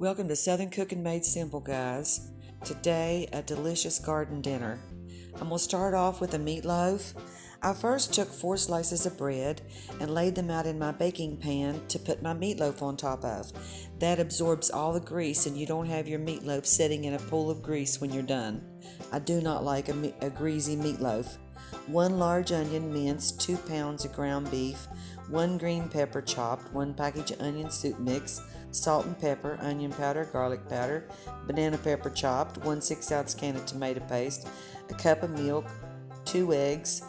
Welcome to Southern Cooking Made Simple, guys. Today, a delicious garden dinner. I'm going to start off with a meatloaf. I first took 4 slices of bread and laid them out in my baking pan to put my meatloaf on top of. That absorbs all the grease and you don't have your meatloaf sitting in a pool of grease when you're done. I do not like a greasy meatloaf. 1 large onion minced, 2 pounds of ground beef, 1 green pepper chopped, 1 package of onion soup mix, salt and pepper, onion powder, garlic powder, banana pepper chopped, 1 6-ounce can of tomato paste, a cup of milk, 2 eggs,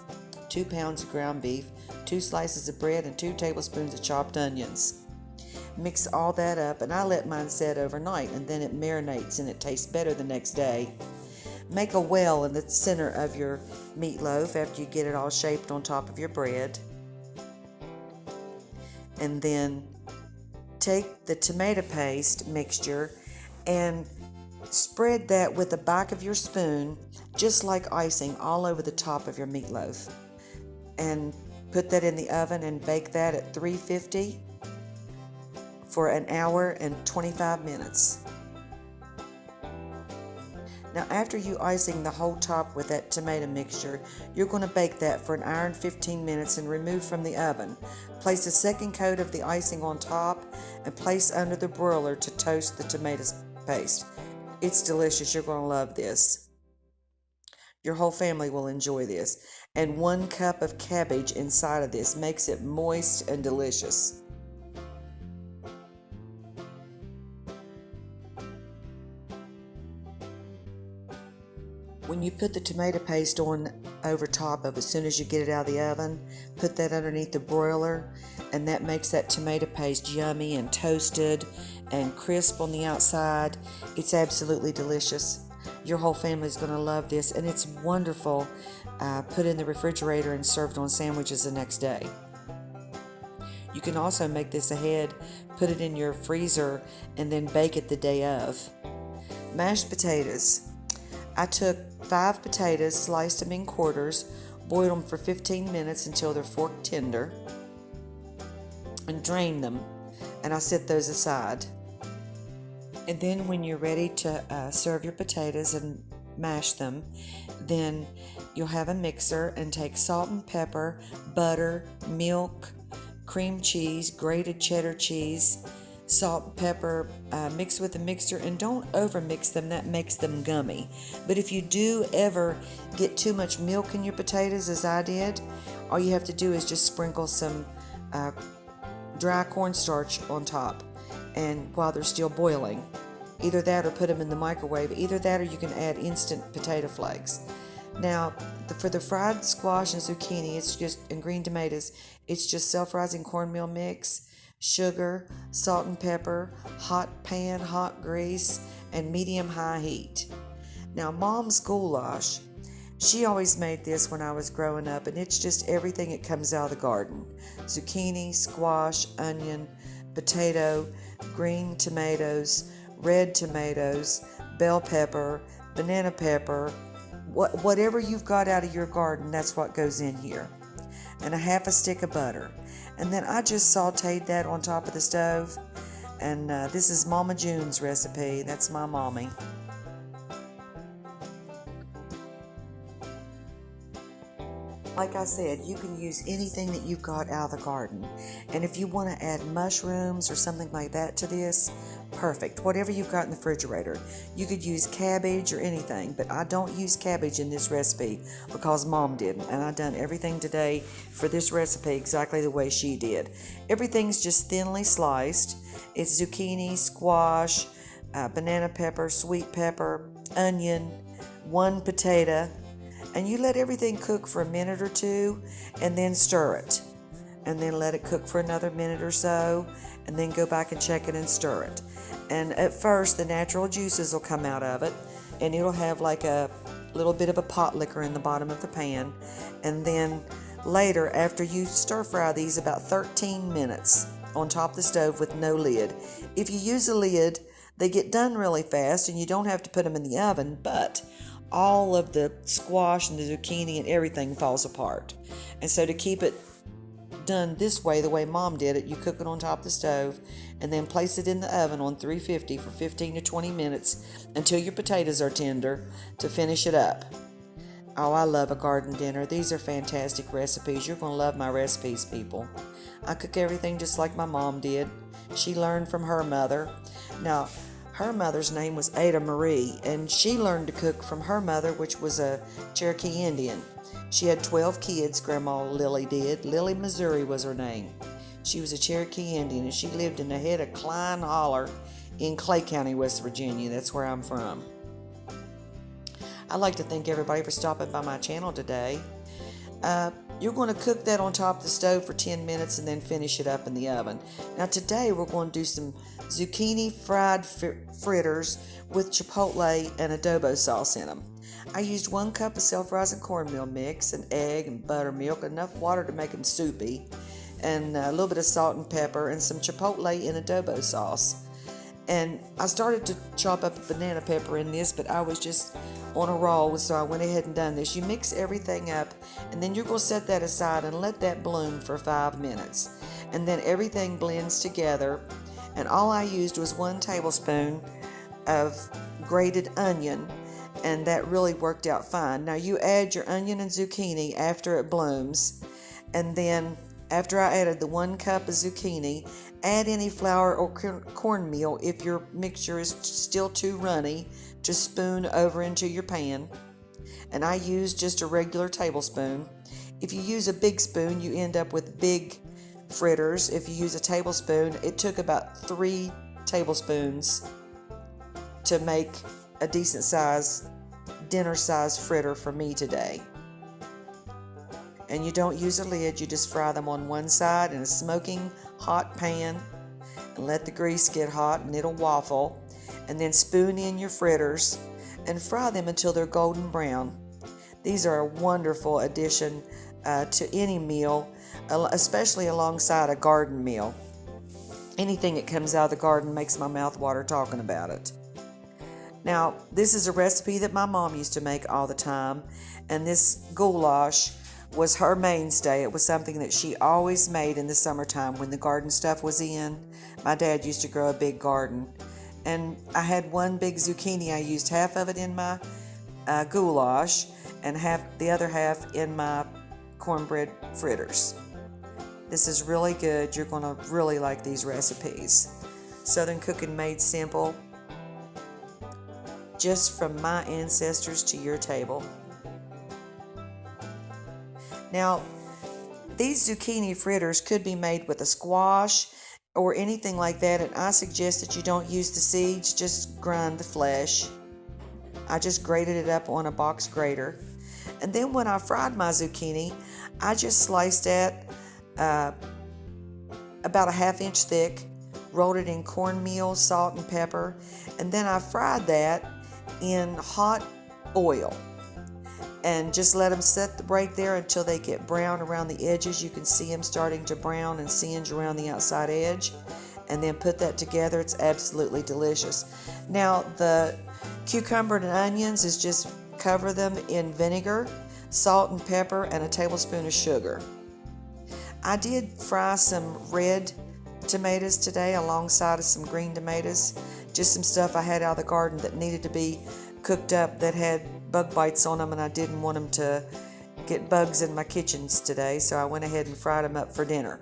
2 pounds of ground beef, 2 slices of bread, and 2 tablespoons of chopped onions. Mix all that up, and I let mine set overnight, and then it marinates and it tastes better the next day. Make a well in the center of your meatloaf after you get it all shaped on top of your bread. And then take the tomato paste mixture and spread that with the back of your spoon, just like icing, all over the top of your meatloaf. And put that in the oven and bake that at 350 for an hour and 25 minutes. Now, after you icing the whole top with that tomato mixture, you're going to bake that for an hour and 15 minutes and remove from the oven. Place a second coat of the icing on top and place under the broiler to toast the tomato paste. It's delicious. You're going to love this. Your whole family will enjoy this. And 1 cup of cabbage inside of this makes it moist and delicious. When you put the tomato paste on over top of, as soon as you get it out of the oven, put that underneath the broiler, and that makes that tomato paste yummy and toasted and crisp on the outside. It's absolutely delicious. Your whole family is going to love this, and it's wonderful. Put in the refrigerator and served on sandwiches the next day. You can also make this ahead, put it in your freezer, and then bake it the day of. Mashed potatoes. I took 5 potatoes, sliced them in quarters, boiled them for 15 minutes until they're fork tender, and drained them, and I set those aside. And then when you're ready to serve your potatoes and mash them, then you'll have a mixer and take salt and pepper, butter, milk, cream cheese, grated cheddar cheese, salt and pepper, mix with the mixer, and don't over mix them. That makes them gummy. But if you do ever get too much milk in your potatoes, as I did, all you have to do is just sprinkle some dry cornstarch on top, and while they're still boiling, either that or put them in the microwave. Either that or you can add instant potato flakes. Now, for the fried squash and zucchini, and green tomatoes, it's just self-rising cornmeal mix, sugar, salt and pepper, hot pan, hot grease, and medium-high heat. Now, Mom's goulash, she always made this when I was growing up, and it's just everything that comes out of the garden. Zucchini, squash, onion, potato, green tomatoes, red tomatoes, bell pepper, banana pepper, whatever you've got out of your garden, that's what goes in here. And a half a stick of butter. And then I just sauteed that on top of the stove. And this is Mama June's recipe. That's my mommy. Like I said, you can use anything that you've got out of the garden. And if you want to add mushrooms or something like that to this, perfect. Whatever you've got in the refrigerator. You could use cabbage or anything, but I don't use cabbage in this recipe because Mom didn't. And I've done everything today for this recipe exactly the way she did. Everything's just thinly sliced. It's zucchini, squash, banana pepper, sweet pepper, onion, 1 potato, and you let everything cook for a minute or 2 and then stir it. And then let it cook for another minute or so, and then go back and check it and stir it. And at first, the natural juices will come out of it, and it'll have like a little bit of a pot liquor in the bottom of the pan. And then later, after you stir fry these about 13 minutes on top of the stove with no lid. If you use a lid, they get done really fast, and you don't have to put them in the oven, but all of the squash and the zucchini and everything falls apart. And so to keep it done this way, the way Mom did it, you cook it on top of the stove and then place it in the oven on 350 for 15 to 20 minutes until your potatoes are tender to finish it up. Oh, I love a garden dinner. These are fantastic recipes. You're going to love my recipes, people. I cook everything just like my mom did. She learned from her mother. Now, her mother's name was Ada Marie, and she learned to cook from her mother, which was a Cherokee Indian. She had 12 kids, Grandma Lily did. Lily Missouri was her name. She was a Cherokee Indian, and she lived in the head of Klein Holler in Clay County, West Virginia. That's where I'm from. I'd like to thank everybody for stopping by my channel today. You're going to cook that on top of the stove for 10 minutes and then finish it up in the oven. Now today we're going to do some zucchini fried fritters with chipotle and adobo sauce in them. I used 1 cup of self-rising cornmeal mix, an egg and buttermilk, enough water to make them soupy, and a little bit of salt and pepper, and some chipotle and adobo sauce. And I started to chop up a banana pepper in this, but I was just on a roll, so I went ahead and done this. You mix everything up, and then you're going to set that aside and let that bloom for 5 minutes. And then everything blends together, and all I used was 1 tablespoon of grated onion, and that really worked out fine. Now you add your onion and zucchini after it blooms, and then after I added the 1 cup of zucchini, add any flour or cornmeal if your mixture is still too runny to spoon over into your pan. And I used just a regular tablespoon. If you use a big spoon, you end up with big fritters. If you use a tablespoon, it took about 3 tablespoons to make a decent size, dinner size fritter for me today. And you don't use a lid, you just fry them on one side in a smoking hot pan and let the grease get hot and it'll waffle, and then spoon in your fritters and fry them until they're golden brown. These are a wonderful addition to any meal, especially alongside a garden meal. Anything that comes out of the garden makes my mouth water talking about it. Now, this is a recipe that my mom used to make all the time, and this goulash was her mainstay. It was something that she always made in the summertime when the garden stuff was in. My dad used to grow a big garden, and I had 1 big zucchini. I used half of it in my goulash and the other half in my cornbread fritters. This is really good. You're going to really like these recipes. Southern cooking made simple, just from my ancestors to your table. Now, these zucchini fritters could be made with a squash or anything like that, and I suggest that you don't use the seeds, just grind the flesh. I just grated it up on a box grater. And then when I fried my zucchini, I just sliced that about a 1/2 inch thick, rolled it in cornmeal, salt, and pepper, and then I fried that in hot oil. And just let them set right there until they get brown around the edges. You can see them starting to brown and singe around the outside edge. And then put that together. It's absolutely delicious. Now, the cucumber and onions is just cover them in vinegar, salt and pepper, and a tablespoon of sugar. I did fry some red tomatoes today alongside of some green tomatoes. Just some stuff I had out of the garden that needed to be cooked up that had bug bites on them, and I didn't want them to get bugs in my kitchens today, so I went ahead and fried them up for dinner.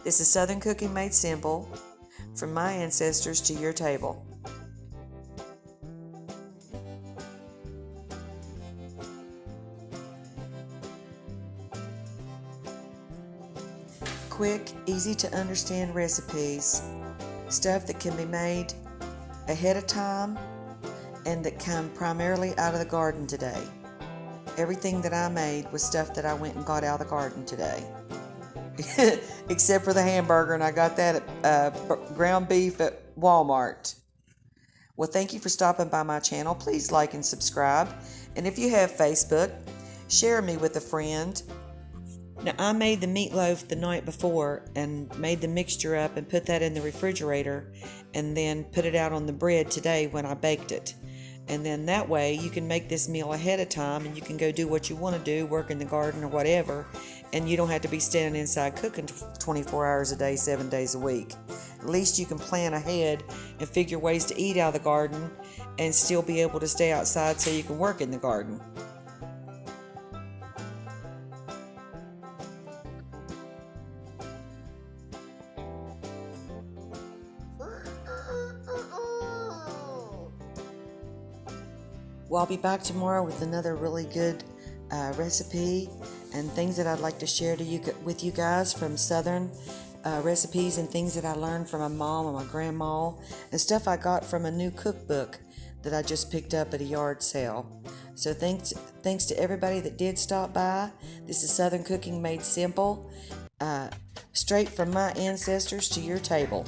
This is Southern Cooking Made Simple, from my ancestors to your table. Quick, easy to understand recipes, stuff that can be made ahead of time and that come primarily out of the garden today. Everything that I made was stuff that I went and got out of the garden today. Except for the hamburger, and I got that at ground beef at Walmart. Well, thank you for stopping by my channel. Please like and subscribe. And if you have Facebook, share me with a friend. Now, I made the meatloaf the night before and made the mixture up and put that in the refrigerator and then put it out on the bread today when I baked it. And then that way you can make this meal ahead of time and you can go do what you want to do, work in the garden or whatever, and you don't have to be standing inside cooking 24 hours a day, 7 days a week. At least you can plan ahead and figure ways to eat out of the garden and still be able to stay outside so you can work in the garden. Well, I'll be back tomorrow with another really good recipe and things that I'd like to share with you guys from Southern recipes and things that I learned from my mom and my grandma and stuff I got from a new cookbook that I just picked up at a yard sale. So thanks to everybody that did stop by. This is Southern Cooking Made Simple, straight from my ancestors to your table.